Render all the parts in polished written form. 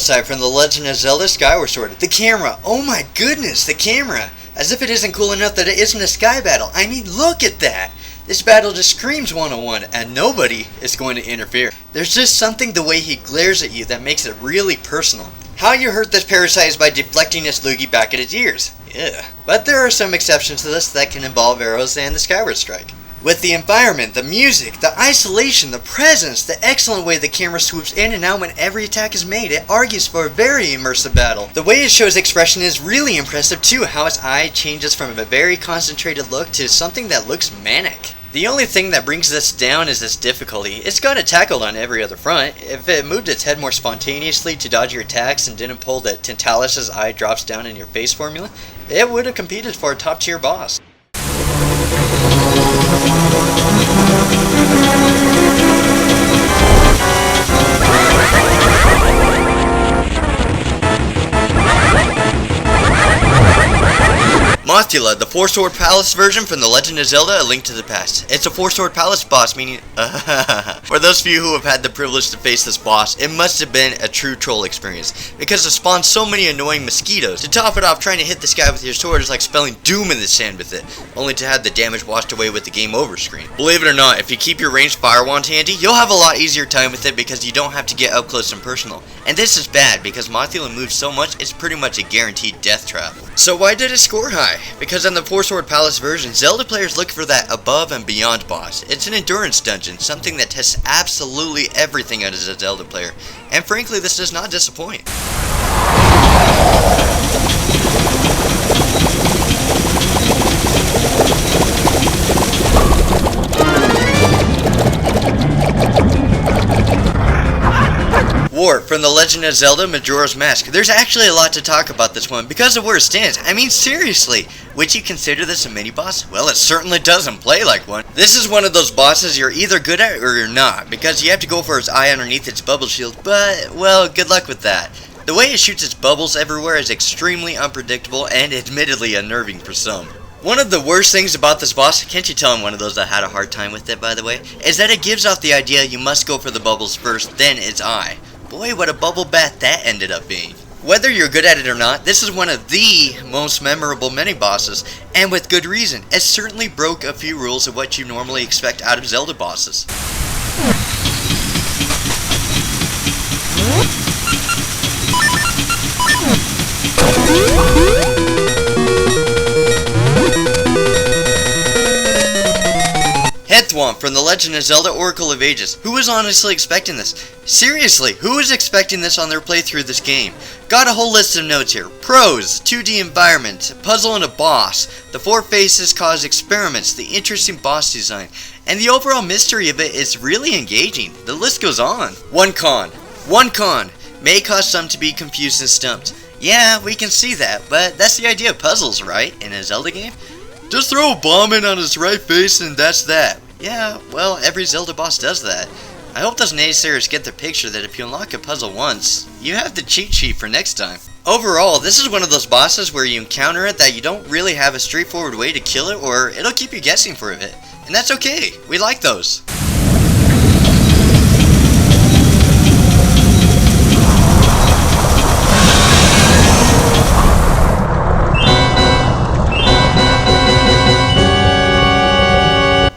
Bilocyte from The Legend of Zelda Skyward Sword. The camera, oh my goodness, the camera! As if it isn't cool enough that it isn't a sky battle. I mean, look at that! This battle just screams 101, and nobody is going to interfere. There's just something the way he glares at you that makes it really personal. How you hurt this parasite is by deflecting its loogie back at its ears. Yeah. But there are some exceptions to this that can involve arrows and the Skyward Strike. With the environment, the music, the isolation, the presence, the excellent way the camera swoops in and out when every attack is made, it argues for a very immersive battle. The way it shows expression is really impressive too, how its eye changes from a very concentrated look to something that looks manic. The only thing that brings this down is its difficulty. It's got it tackled on every other front. If it moved its head more spontaneously to dodge your attacks and didn't pull the Tentalus's eye drops down in your face formula, it would have competed for a top tier boss. Mothula, the Four-Sword Palace version from The Legend of Zelda: A Link to the Past. It's a Four-Sword Palace boss, meaning for those of you who have had the privilege to face this boss, it must have been a true troll experience, because it spawns so many annoying mosquitoes. To top it off, trying to hit this guy with your sword is like spelling doom in the sand with it, only to have the damage washed away with the game over screen. Believe it or not, if you keep your ranged fire wand handy, you'll have a lot easier time with it because you don't have to get up close and personal. And this is bad, because Mothula moves so much, it's pretty much a guaranteed death trap. So why did it score high? Because in the Four-Sword Palace version, Zelda players look for that above and beyond boss. It's an endurance dungeon, something that tests absolutely everything out as a Zelda player. And frankly, this does not disappoint. Warp from The Legend of Zelda: Majora's Mask. There's actually a lot to talk about this one because of where it stands. I mean, seriously, would you consider this a mini-boss? Well, it certainly doesn't play like one. This is one of those bosses you're either good at or you're not, because you have to go for its eye underneath its bubble shield, but, well, good luck with that. The way it shoots its bubbles everywhere is extremely unpredictable and admittedly unnerving for some. One of the worst things about this boss, can't you tell I'm one of those that had a hard time with it, by the way, is that it gives off the idea you must go for the bubbles first, then its eye. Boy, what a bubble bath that ended up being. Whether you're good at it or not, this is one of the most memorable mini-bosses, and with good reason. It certainly broke a few rules of what you normally expect out of Zelda bosses. Hethwomp from The Legend of Zelda: Oracle of Ages. Who was honestly expecting this? Seriously, who was expecting this on their playthrough of this game? Got a whole list of notes here. Pros, 2D environment, puzzle and a boss, the four faces cause experiments, the interesting boss design, and the overall mystery of it is really engaging. The list goes on. One con, may cause some to be confused and stumped. Yeah, we can see that, but that's the idea of puzzles, right? In a Zelda game? Just throw a bomb in on his right face and that's that. Yeah, well, every Zelda boss does that. I hope those naysayers get the picture that if you unlock a puzzle once, you have the cheat sheet for next time. Overall, this is one of those bosses where you encounter it that you don't really have a straightforward way to kill it, or it'll keep you guessing for a bit. And that's okay, we like those.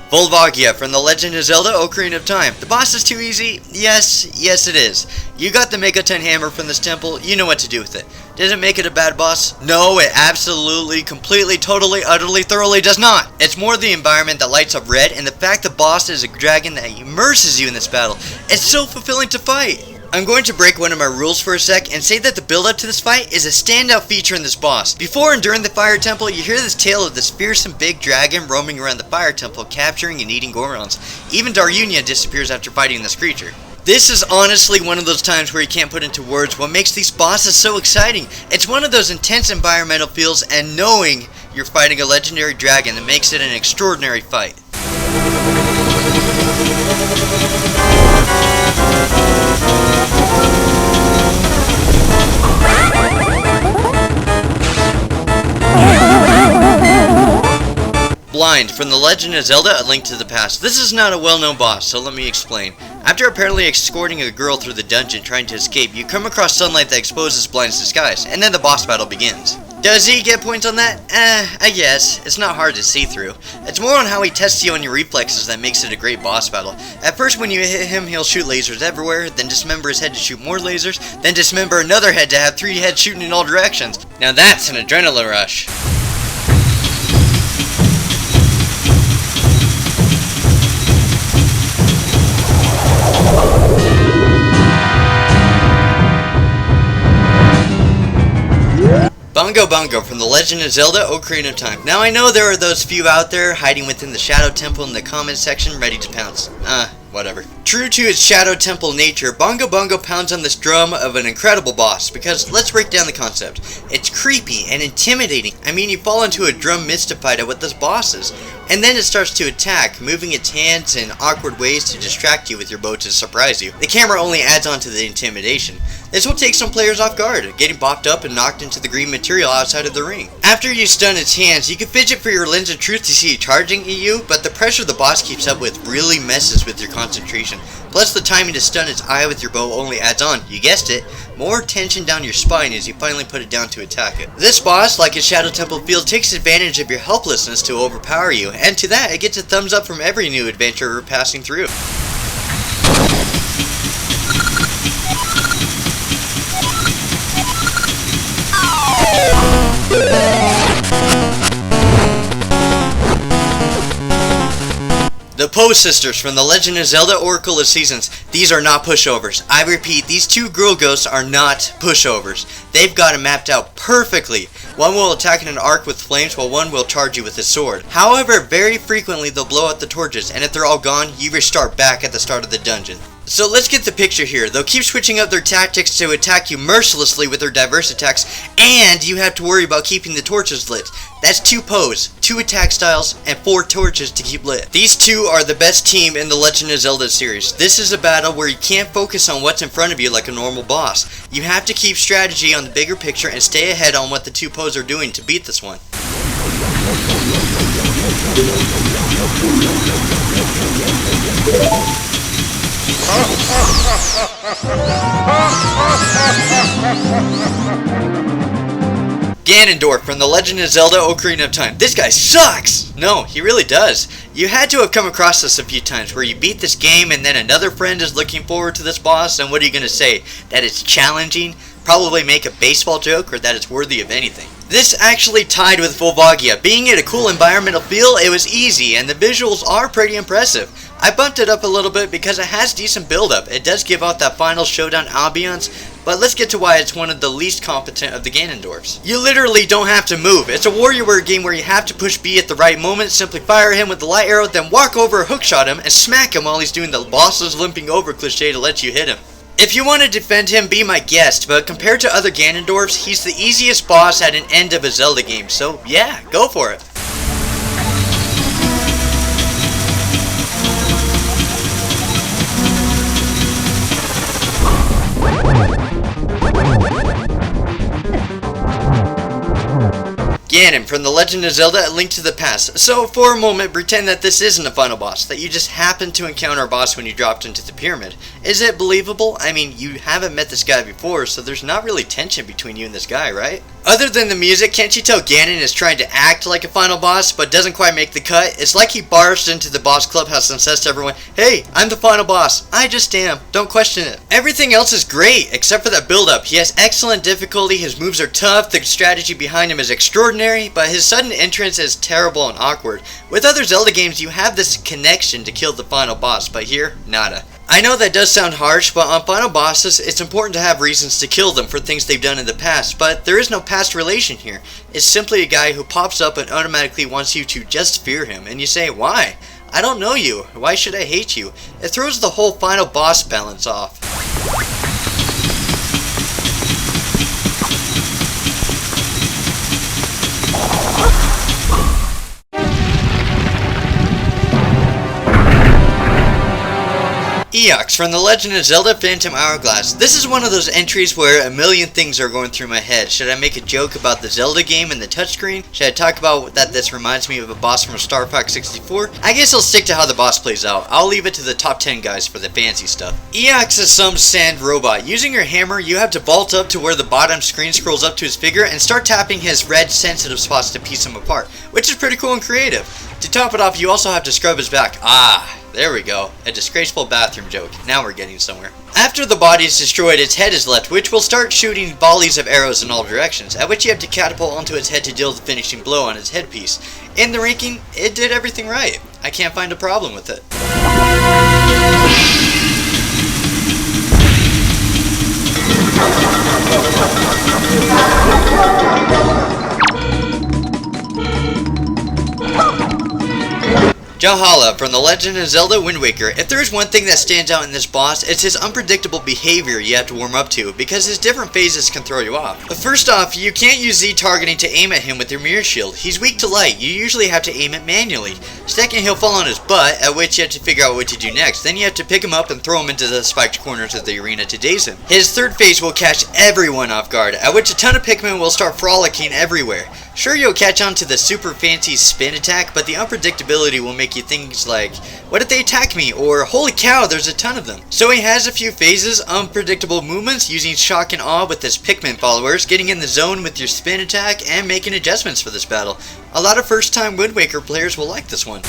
VOLVAGIA from The Legend of Zelda: Ocarina of Time. The boss is too easy? Yes it is. You got the Megaton Hammer from this temple, you know what to do with it. Does it make it a bad boss? No, it absolutely, completely, totally, utterly, thoroughly does not. It's more the environment that lights up red, and the fact the boss is a dragon that immerses you in this battle. It's so fulfilling to fight. I'm going to break one of my rules for a sec and say that the build-up to this fight is a standout feature in this boss. Before and during the Fire Temple, you hear this tale of this fearsome big dragon roaming around the Fire Temple, capturing and eating Gorons. Even Darunia disappears after fighting this creature. This is honestly one of those times where you can't put into words what makes these bosses so exciting. It's one of those intense environmental feels, and knowing you're fighting a legendary dragon that makes it an extraordinary fight. Blind from The Legend of Zelda: A Link to the Past. This is not a well-known boss, so let me explain. After apparently escorting a girl through the dungeon trying to escape, you come across sunlight that exposes Blind's disguise, and then the boss battle begins. Does he get points on that? I guess. It's not hard to see through. It's more on how he tests you on your reflexes that makes it a great boss battle. At first when you hit him, he'll shoot lasers everywhere, then dismember his head to shoot more lasers, then dismember another head to have 3 heads shooting in all directions. Now that's an adrenaline rush. Bongo Bongo from The Legend of Zelda Ocarina of Time. Now I know there are those few out there hiding within the Shadow Temple in the comment section ready to pounce. Whatever. True to its Shadow Temple nature, Bongo Bongo pounds on this drum of an incredible boss, because let's break down the concept. It's creepy and intimidating. I mean, you fall into a drum mystified at what this boss is, and then it starts to attack, moving its hands in awkward ways to distract you with your bow to surprise you. The camera only adds on to the intimidation. This will take some players off guard, getting bopped up and knocked into the green material outside of the ring. After you stun its hands, you can fidget for your lens of truth to see it charging at you, but the pressure the boss keeps up with really messes with your concentration. Plus the timing to stun its eye with your bow only adds on, you guessed it, more tension down your spine as you finally put it down to attack it. This boss, like its Shadow Temple feel, takes advantage of your helplessness to overpower you, and to that it gets a thumbs up from every new adventurer passing through. The Pose Sisters from The Legend of Zelda Oracle of Seasons. These are not pushovers. I repeat, these two girl ghosts are not pushovers. They've got it mapped out perfectly. One will attack in an arc with flames while one will charge you with his sword. However, very frequently they'll blow out the torches, and if they're all gone, you restart back at the start of the dungeon. So let's get the picture here. They'll keep switching up their tactics to attack you mercilessly with their diverse attacks, and you have to worry about keeping the torches lit. That's 2 pose, 2 attack styles, and 4 torches to keep lit. These two are the best team in the Legend of Zelda series. This is a battle where you can't focus on what's in front of you like a normal boss. You have to keep strategy on the bigger picture and stay ahead on what the 2 pose are doing to beat this one. Ganondorf from The Legend of Zelda Ocarina of Time. This guy sucks! No, he really does. You had to have come across this a few times where you beat this game and then another friend is looking forward to this boss, and what are you going to say? That it's challenging? Probably make a baseball joke, or that it's worthy of anything. This actually tied with VOLVAGIA. Being in a cool environmental feel, it was easy, and the visuals are pretty impressive. I bumped it up a little bit because it has decent build-up. It does give out that final showdown ambiance, but let's get to why it's one of the least competent of the Ganondorfs. You literally don't have to move. It's a WarioWare game where you have to push B at the right moment, simply fire him with the light arrow, then walk over, hookshot him, and smack him while he's doing the boss's limping over cliche to let you hit him. If you want to defend him, be my guest, but compared to other Ganondorfs, he's the easiest boss at an end of a Zelda game, so yeah, go for it. Ganon from The Legend of Zelda: A Link to the Past. So for a moment, pretend that this isn't a final boss, that you just happened to encounter a boss when you dropped into the pyramid. Is it believable? I mean, you haven't met this guy before, so there's not really tension between you and this guy, right? Other than the music, can't you tell Ganon is trying to act like a final boss, but doesn't quite make the cut? It's like he barged into the boss clubhouse and says to everyone, "Hey, I'm the final boss. I just am. Don't question it." Everything else is great, except for that build-up. He has excellent difficulty, his moves are tough, the strategy behind him is extraordinary, but his sudden entrance is terrible and awkward. With other Zelda games, you have this connection to kill the final boss, but here, nada. I know that does sound harsh, but on final bosses, it's important to have reasons to kill them for things they've done in the past, but there is no past relation here. It's simply a guy who pops up and automatically wants you to just fear him, and you say, why? I don't know you. Why should I hate you? It throws the whole final boss balance off. Eox from The Legend of Zelda Phantom Hourglass. This is one of those entries where a million things are going through my head. Should I make a joke about the Zelda game and the touchscreen? Should I talk about that this reminds me of a boss from Star Fox 64? I guess I'll stick to how the boss plays out. I'll leave it to the top 10 guys for the fancy stuff. Eox is some sand robot. Using your hammer, you have to vault up to where the bottom screen scrolls up to his figure and start tapping his red sensitive spots to piece him apart, which is pretty cool and creative. To top it off, you also have to scrub his back. There we go. A disgraceful bathroom joke. Now we're getting somewhere. After the body is destroyed, its head is left, which will start shooting volleys of arrows in all directions, at which you have to catapult onto its head to deal the finishing blow on its headpiece. In the ranking, it did everything right. I can't find a problem with it. Jahala from The Legend of Zelda Wind Waker. If there is one thing that stands out in this boss, it's his unpredictable behavior you have to warm up to, because his different phases can throw you off. But first off, you can't use Z targeting to aim at him with your mirror shield. He's weak to light. You usually have to aim it manually. Second, he'll fall on his butt, at which you have to figure out what to do next. Then you have to pick him up and throw him into the spiked corners of the arena to daze him. His third phase will catch everyone off guard, at which a ton of Pikmin will start frolicking everywhere. Sure, you'll catch on to the super fancy spin attack, but the unpredictability will make you things like, what if they attack me? Or, holy cow, there's a ton of them. So he has a few phases, unpredictable movements, using shock and awe with his Pikmin followers, getting in the zone with your spin attack, and making adjustments for this battle. A lot of first-time Wind Waker players will like this one.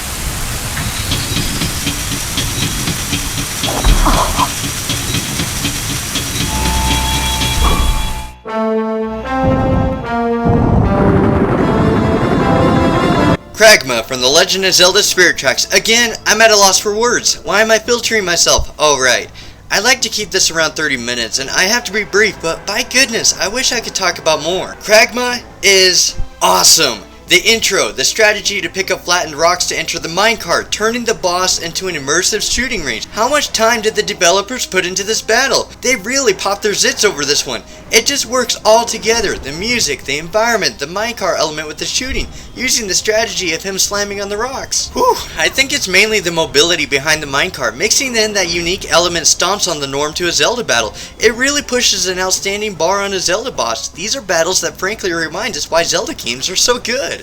Kragma from The Legend of Zelda Spirit Tracks. Again, I'm at a loss for words. Why am I filtering myself? Oh, right. I like to keep this around 30 minutes, and I have to be brief, but by goodness, I wish I could talk about more. Kragma is awesome. The intro, the strategy to pick up flattened rocks to enter the minecart, turning the boss into an immersive shooting range. How much time did the developers put into this battle? They really popped their zits over this one. It just works all together. The music, the environment, the minecart element with the shooting, using the strategy of him slamming on the rocks. Whew, I think it's mainly the mobility behind the minecart, mixing in that unique element stomps on the norm to a Zelda battle. It really pushes an outstanding bar on a Zelda boss. These are battles that frankly remind us why Zelda games are so good.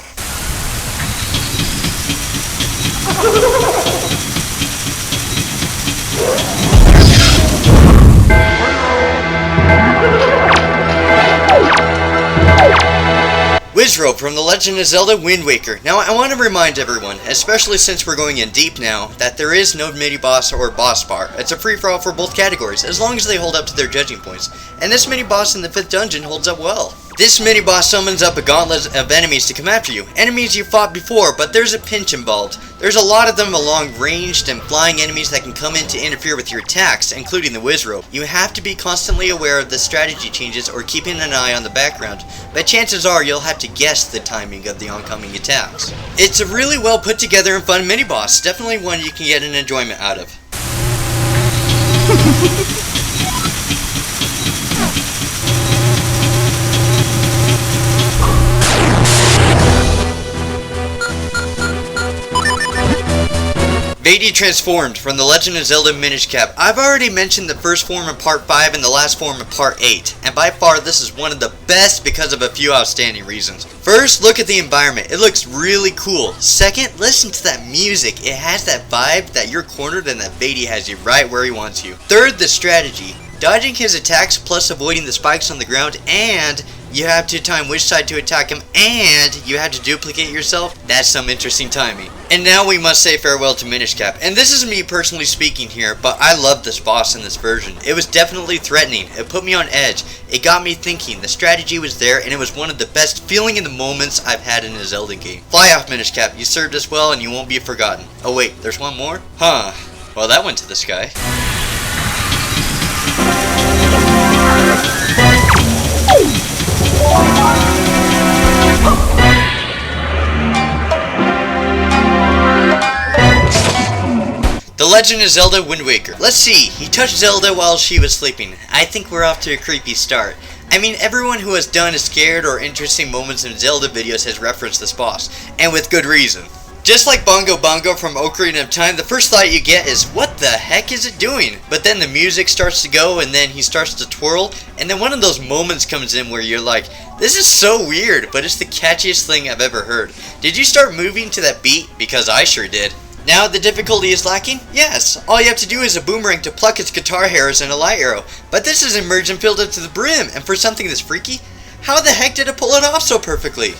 Wizrobe from The Legend of Zelda Wind Waker. Now I want to remind everyone, especially since we're going in deep now, that there is no mini-boss or boss bar. It's a free-for-all for both categories, as long as they hold up to their judging points. And this mini-boss in the 5th dungeon holds up well. This mini-boss summons up a gauntlet of enemies to come after you. Enemies you fought before, but there's a pinch involved. There's a lot of them along ranged and flying enemies that can come in to interfere with your attacks, including the Wizrobe. You have to be constantly aware of the strategy changes or keeping an eye on the background, but chances are you'll have to guess the timing of the oncoming attacks. It's a really well put together and fun mini-boss, definitely one you can get an enjoyment out of. Vaidi Transformed from The Legend of Zelda Minish Cap. I've already mentioned the first form in Part 5 and the last form in Part 8, and by far this is one of the best because of a few outstanding reasons. First, look at the environment. It looks really cool. Second, listen to that music. It has that vibe that you're cornered and that Vaidi has you right where he wants you. Third, the strategy. Dodging his attacks plus avoiding the spikes on the ground, and you have to time which side to attack him, and you have to duplicate yourself. That's some interesting timing. And now we must say farewell to Minish Cap. And this is me personally speaking here, but I love this boss in this version. It was definitely threatening. It put me on edge. It got me thinking. The strategy was there, and it was one of the best feeling in the moments I've had in a Zelda game. Fly off, Minish Cap. You served us well, and you won't be forgotten. Oh wait, there's one more? Huh. Well, that went to the sky. The Legend of Zelda Wind Waker. Let's see, he touched Zelda while she was sleeping. I think we're off to a creepy start. I mean, everyone who has done a scared or interesting moments in Zelda videos has referenced this boss, and with good reason. Just like Bongo Bongo from Ocarina of Time, the first thought you get is, what the heck is it doing? But then the music starts to go and then he starts to twirl, and then one of those moments comes in where you're like, this is so weird, but it's the catchiest thing I've ever heard. Did you start moving to that beat? Because I sure did. Now the difficulty is lacking? Yes. All you have to do is a boomerang to pluck its guitar hairs and a light arrow. But this is immersed and filled up to the brim, and for something this freaky, how the heck did it pull it off so perfectly?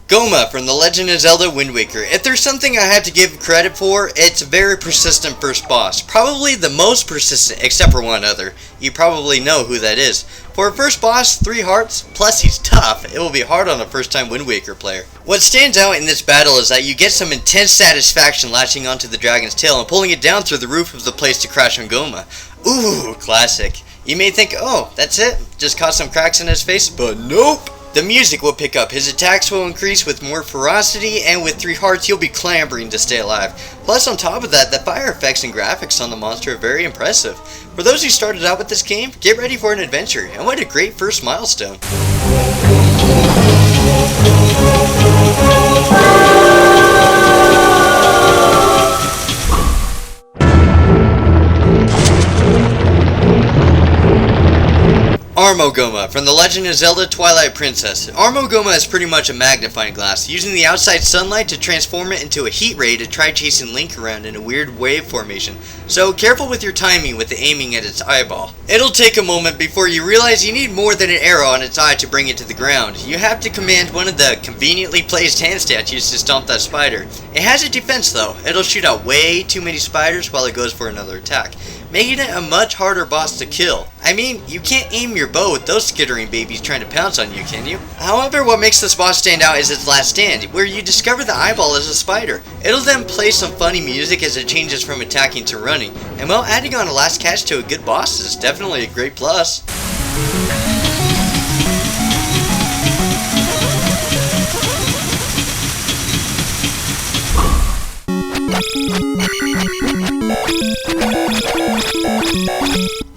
Goma from The Legend of Zelda Wind Waker. If there's something I have to give credit for, it's a very persistent first boss. Probably the most persistent, except for one other. You probably know who that is. For a first boss, 3 hearts, plus he's tough, it will be hard on a first time Wind Waker player. What stands out in this battle is that you get some intense satisfaction latching onto the dragon's tail and pulling it down through the roof of the place to crash on Goma. Ooh, classic. You may think, oh, that's it? Just caught some cracks in his face? But nope! The music will pick up, his attacks will increase with more ferocity, and with 3 hearts you'll be clambering to stay alive. Plus on top of that, the fire effects and graphics on the monster are very impressive. For those who started out with this game, get ready for an adventure, and what a great first milestone. ARMOGOHMA from The Legend of Zelda Twilight Princess. ARMOGOHMA is pretty much a magnifying glass, using the outside sunlight to transform it into a heat ray to try chasing Link around in a weird wave formation. So careful with your timing with the aiming at its eyeball. It'll take a moment before you realize you need more than an arrow on its eye to bring it to the ground. You have to command one of the conveniently placed hand statues to stomp that spider. It has a defense though. It'll shoot out way too many spiders while it goes for another attack, making it a much harder boss to kill. I mean, you can't aim your bow with those skittering babies trying to pounce on you, can you? However, what makes this boss stand out is its last stand, where you discover the eyeball is a spider. It'll then play some funny music as it changes from attacking to running, and well, adding on a last catch to a good boss is definitely a great plus.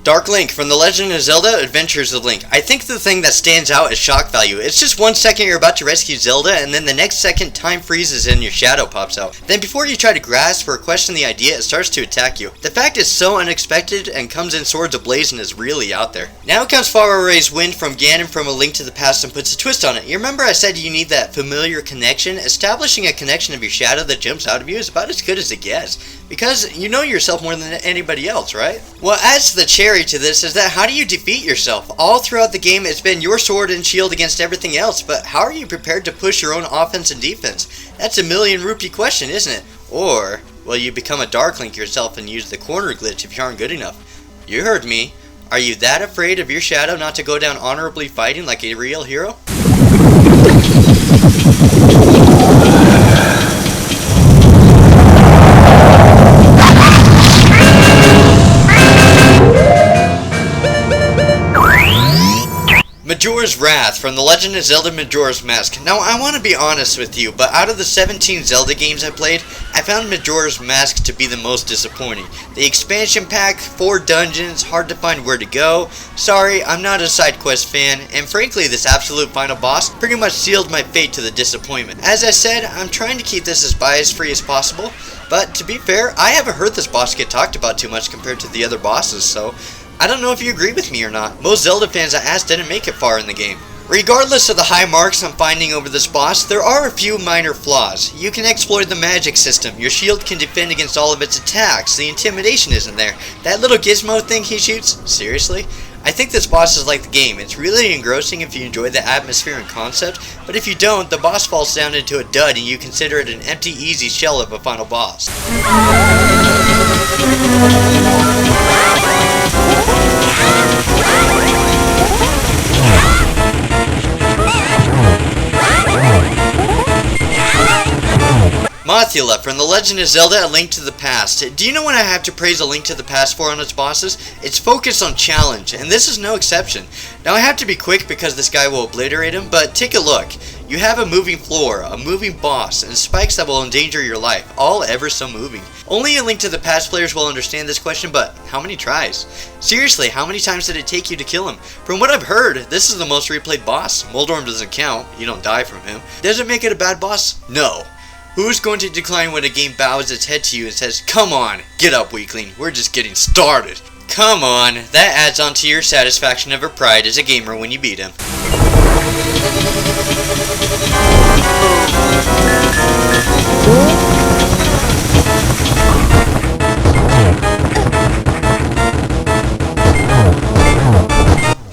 Dark Link from The Legend of Zelda Adventures of Link. I think the thing that stands out is shock value. It's just 1 second you're about to rescue Zelda, and then the next second time freezes and your shadow pops out. Then before you try to grasp or question the idea, it starts to attack you. The fact is so unexpected and comes in swords ablaze and is really out there. Now comes Far Away's Wind from Ganon from A Link to the Past and puts a twist on it. You remember I said you need that familiar connection? Establishing a connection of your shadow that jumps out of you is about as good as it gets, because you know yourself more than anybody else, right? What adds to the cherry to this is that how do you defeat yourself? All throughout the game it's been your sword and shield against everything else, but how are you prepared to push your own offense and defense? That's $1,000,000 question, isn't it? Or will you become a Dark Link yourself and use the corner glitch if you aren't good enough? You heard me. Are you that afraid of your shadow not to go down honorably fighting like a real hero? Majora's Wrath from The Legend of Zelda Majora's Mask. Now I want to be honest with you, but out of the 17 Zelda games I played, I found Majora's Mask to be the most disappointing. The expansion pack, 4 dungeons, hard to find where to go. Sorry, I'm not a side quest fan, and frankly this absolute final boss pretty much sealed my fate to the disappointment. As I said, I'm trying to keep this as bias free as possible, but to be fair, I haven't heard this boss get talked about too much compared to the other bosses, so I don't know if you agree with me or not. Most Zelda fans I asked didn't make it far in the game. Regardless of the high marks I'm finding over this boss, there are a few minor flaws. You can exploit the magic system, your shield can defend against all of its attacks, the intimidation isn't there. That little gizmo thing he shoots? Seriously? I think this boss is like the game. It's really engrossing if you enjoy the atmosphere and concept, but if you don't, the boss falls down into a dud and you consider it an empty, easy shell of a final boss. Mothula from The Legend of Zelda A Link to the Past. Do you know what I have to praise A Link to the Past for on its bosses? It's focused on challenge, and this is no exception. Now I have to be quick because this guy will obliterate him, but take a look. You have a moving floor, a moving boss, and spikes that will endanger your life, all ever so moving. Only A Link to the Past players will understand this question, but how many tries? Seriously, how many times did it take you to kill him? From what I've heard, this is the most replayed boss. Moldorm doesn't count, you don't die from him. Does it make it a bad boss? No. Who's going to decline when a game bows its head to you and says, "Come on, get up weakling, we're just getting started"? Come on, that adds on to your satisfaction of a pride as a gamer when you beat him.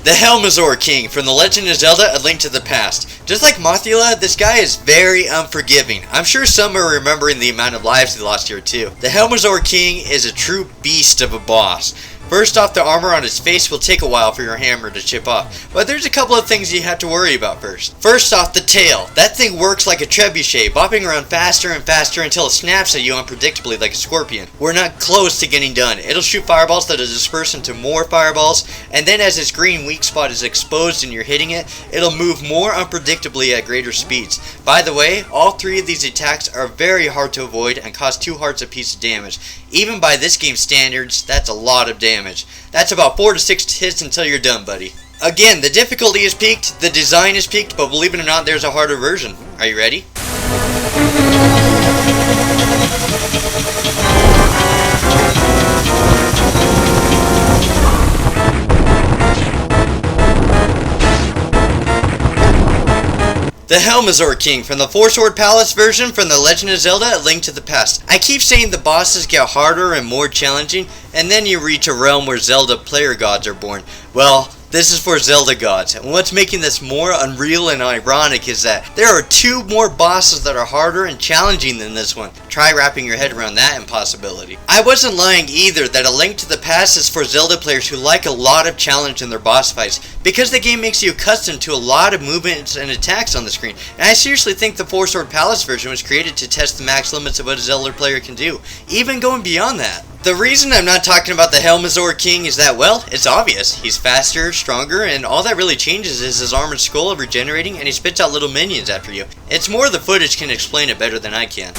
The Helmazor King from The Legend of Zelda: A Link to the Past. Just like Mothula, this guy is very unforgiving. I'm sure some are remembering the amount of lives he lost here too. The Helmazor King is a true beast of a boss. First off, the armor on his face will take a while for your hammer to chip off, but there's a couple of things you have to worry about first. First off, the tail. That thing works like a trebuchet, bopping around faster and faster until it snaps at you unpredictably like a scorpion. We're not close to getting done. It'll shoot fireballs that'll disperse into more fireballs, and then as its green weak spot is exposed and you're hitting it, it'll move more unpredictably at greater speeds. By the way, all three of these attacks are very hard to avoid and cost 2 hearts apiece of damage. Even by this game's standards, that's a lot of damage. That's about 4 to 6 hits until you're done, buddy. Again, the difficulty is peaked, the design is peaked, but believe it or not, there's a harder version. Are you ready? The Helmazor King from the Four Sword Palace version from The Legend of Zelda: A Link to the Past. I keep saying the bosses get harder and more challenging, and then you reach a realm where Zelda player gods are born. Well, this is for Zelda gods, and what's making this more unreal and ironic is that there are 2 more bosses that are harder and challenging than this one. Try wrapping your head around that impossibility. I wasn't lying either that A Link to the Past is for Zelda players who like a lot of challenge in their boss fights, because the game makes you accustomed to a lot of movements and attacks on the screen, and I seriously think the Four Sword Palace version was created to test the max limits of what a Zelda player can do, even going beyond that. The reason I'm not talking about the Helmazor King is that, well, it's obvious. He's faster, stronger, and all that really changes is his armored skull regenerating and he spits out little minions after you. It's more the footage can explain it better than I can.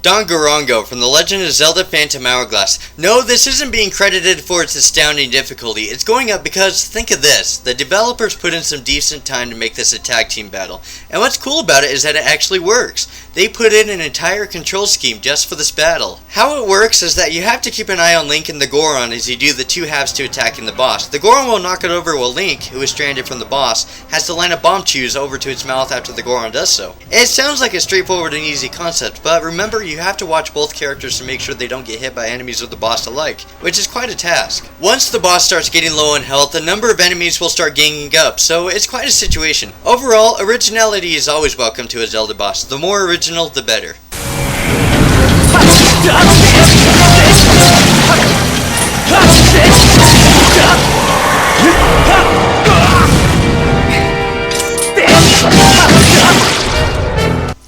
Dongorongo from The Legend of Zelda: Phantom Hourglass. No, this isn't being credited for its astounding difficulty. It's going up because, think of this, the developers put in some decent time to make this a tag team battle. And what's cool about it is that it actually works. They put in an entire control scheme just for this battle. How it works is that you have to keep an eye on Link and the Goron as you do the 2 halves to attacking the boss. The Goron will knock it over while Link, who is stranded from the boss, has to land a bomb fuse over to its mouth after the Goron does so. It sounds like a straightforward and easy concept, but remember you have to watch both characters to make sure they don't get hit by enemies or the boss alike, which is quite a task. Once the boss starts getting low on health, the number of enemies will start ganging up, so it's quite a situation. Overall, originality is always welcome to a Zelda boss. The more original, the better.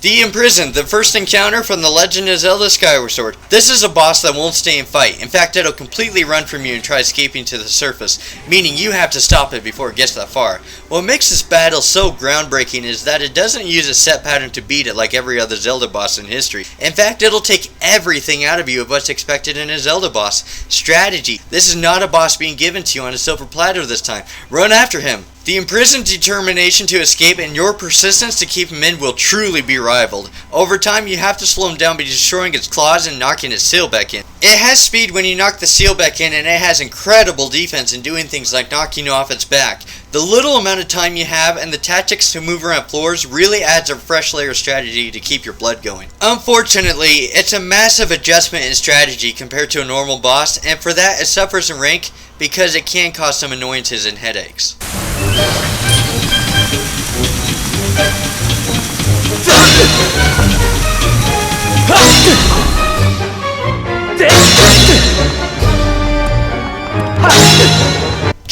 The Imprisoned, the first encounter from The Legend of Zelda: Skyward Sword. This is a boss that won't stay and fight. In fact, it'll completely run from you and try escaping to the surface, meaning you have to stop it before it gets that far. What makes this battle so groundbreaking is that it doesn't use a set pattern to beat it like every other Zelda boss in history. In fact, it'll take everything out of you of what's expected in a Zelda boss. Strategy. This is not a boss being given to you on a silver platter this time. Run after him. The Imprisoned's determination to escape and your persistence to keep him in will truly be rivaled. Over time, you have to slow him down by destroying its claws and knocking its seal back in. It has speed when you knock the seal back in, and it has incredible defense in doing things like knocking you off its back. The little amount of time you have and the tactics to move around floors really adds a fresh layer of strategy to keep your blood going. Unfortunately, it's a massive adjustment in strategy compared to a normal boss, and for that it suffers in rank because it can cause some annoyances and headaches.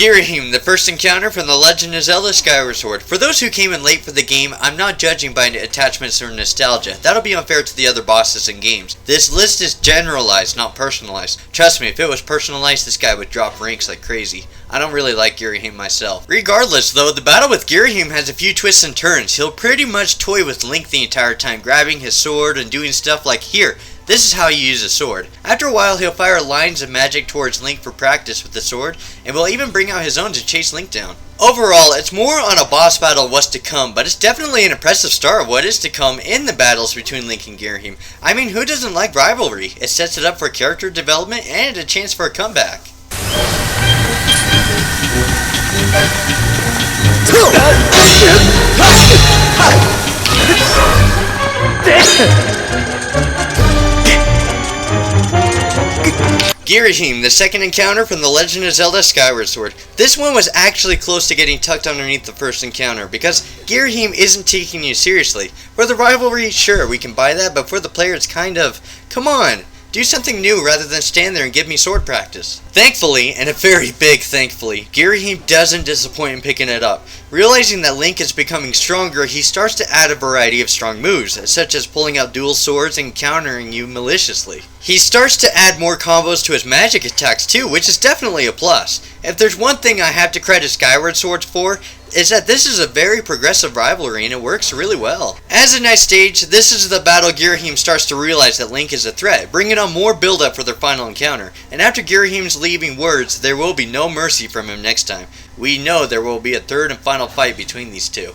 Ghirahim, the first encounter from The Legend of Zelda Skyward Sword. For those who came in late for the game, I'm not judging by attachments or nostalgia. That'll be unfair to the other bosses and games. This list is generalized, not personalized. Trust me, if it was personalized, this guy would drop ranks like crazy. I don't really like Ghirahim myself. Regardless though, the battle with Ghirahim has a few twists and turns. He'll pretty much toy with Link the entire time, grabbing his sword and doing stuff like, here, this is how you use a sword. After a while, he'll fire lines of magic towards Link for practice with the sword, and will even bring out his own to chase Link down. Overall, it's more on a boss battle of what's to come, but it's definitely an impressive start of what is to come in the battles between Link and Ghirahim. I mean, who doesn't like rivalry? It sets it up for character development and a chance for a comeback. Ghirahim, the second encounter from The Legend of Zelda Skyward Sword. This one was actually close to getting tucked underneath the first encounter, because Ghirahim isn't taking you seriously. For the rivalry, sure, we can buy that, but for the player it's kind of, come on, do something new rather than stand there and give me sword practice. Thankfully, and a very big thankfully, Ghirahim doesn't disappoint in picking it up. Realizing that Link is becoming stronger, he starts to add a variety of strong moves, such as pulling out dual swords and countering you maliciously. He starts to add more combos to his magic attacks too, which is definitely a plus. If there's one thing I have to credit Skyward Sword for, is that this is a very progressive rivalry and it works really well. As a nice stage, this is the battle Ghirahim starts to realize that Link is a threat, bringing on more build up for their final encounter. And after Ghirahim's leaving words, there will be no mercy from him next time. We know there will be a third and final fight between these two.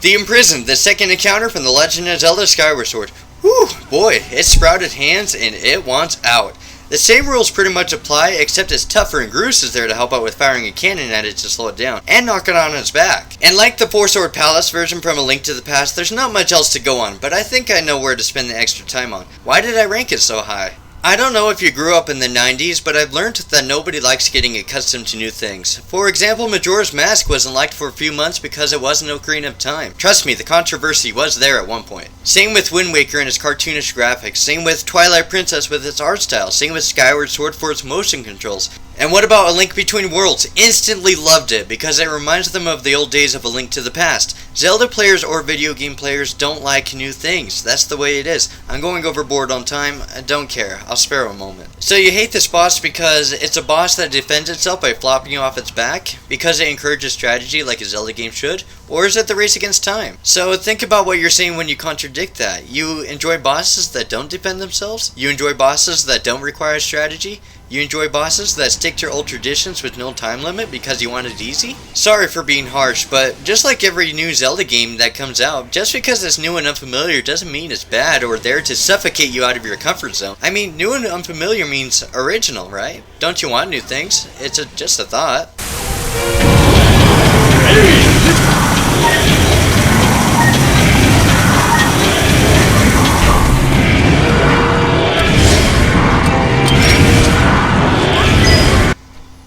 The Imprisoned, the second encounter from The Legend of Zelda Skyward Sword. Whew, boy, it sprouted hands and it wants out. The same rules pretty much apply, except it's tougher and Groose is there to help out with firing a cannon at it to slow it down, and knock it on its back. And like the Four Sword Palace version from A Link to the Past, there's not much else to go on, but I think I know where to spend the extra time on. Why did I rank it so high? I don't know if you grew up in the 90s, but I've learned that nobody likes getting accustomed to new things. For example, Majora's Mask wasn't liked for a few months because it wasn't Ocarina of Time. Trust me, the controversy was there at one point. Same with Wind Waker and its cartoonish graphics, same with Twilight Princess with its art style, same with Skyward Sword for its motion controls. And what about A Link Between Worlds? Instantly loved it because it reminds them of the old days of A Link to the Past. Zelda players or video game players don't like new things. That's the way it is. I'm going overboard on time. I don't care. I'll spare a moment. So you hate this boss because it's a boss that defends itself by flopping you off its back? Because it encourages strategy like a Zelda game should? Or is it the race against time? So think about what you're saying when you contradict that. You enjoy bosses that don't defend themselves? You enjoy bosses that don't require strategy? You enjoy bosses that stick to old traditions with no time limit because you want it easy? Sorry for being harsh, but just like every new Zelda game that comes out, just because it's new and unfamiliar doesn't mean it's bad or there to suffocate you out of your comfort zone. I mean, new and unfamiliar means original, right? Don't you want new things? It's just a thought.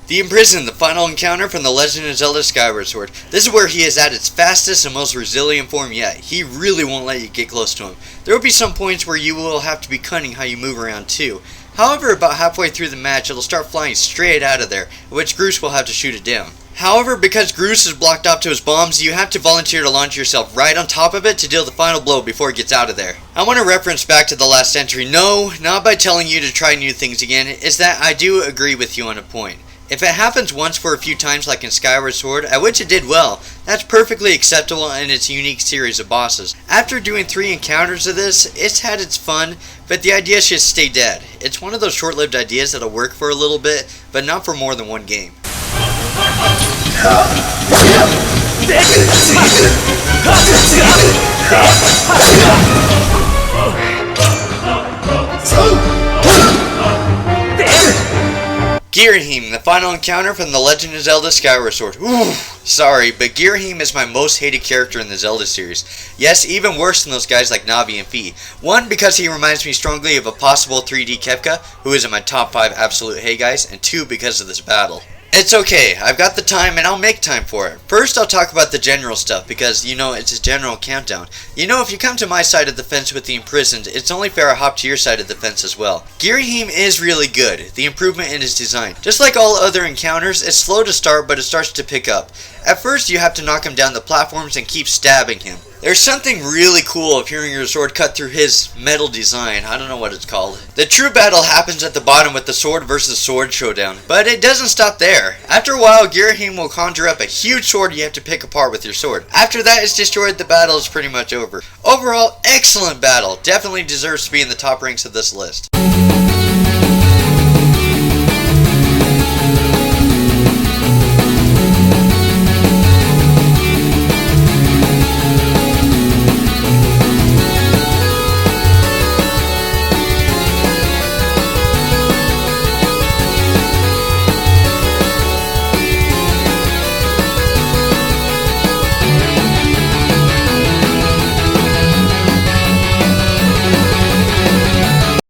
The Imprisoned, the final encounter from The Legend of Zelda Skyward Sword. This is where he is at its fastest and most resilient form yet. He really won't let you get close to him. There will be some points where you will have to be cunning how you move around too. However, about halfway through the match, it'll start flying straight out of there, in which Groose will have to shoot it down. However, because Groose is blocked off to his bombs, you have to volunteer to launch yourself right on top of it to deal the final blow before it gets out of there. I want to reference back to the last entry. No, not by telling you to try new things again, is that I do agree with you on a point. If it happens once for a few times like in Skyward Sword, at which it did well, that's perfectly acceptable in its unique series of bosses. After doing 3 encounters of this, it's had its fun, but the idea should stay dead. It's one of those short-lived ideas that'll work for a little bit, but not for more than one game. Ghirahim, the final encounter from The Legend of Zelda Skyward Sword. Ooh, sorry, but Ghirahim is my most hated character in the Zelda series. Yes, even worse than those guys like Navi and Fi. 1, because he reminds me strongly of a possible 3D Kefka, who is in my top 5 absolute hey guys, and 2, because of this battle. It's okay, I've got the time and I'll make time for it. First I'll talk about the general stuff because, it's a general countdown. If you come to my side of the fence with the imprisoned, it's only fair I hop to your side of the fence as well. Ghirahim is really good, the improvement in his design. Just like all other encounters, it's slow to start but it starts to pick up. At first you have to knock him down the platforms and keep stabbing him. There's something really cool of hearing your sword cut through his metal design. I don't know what it's called. The true battle happens at the bottom with the sword versus sword showdown. But it doesn't stop there. After a while, Ghirahim will conjure up a huge sword you have to pick apart with your sword. After that is destroyed, the battle is pretty much over. Overall, excellent battle. Definitely deserves to be in the top ranks of this list.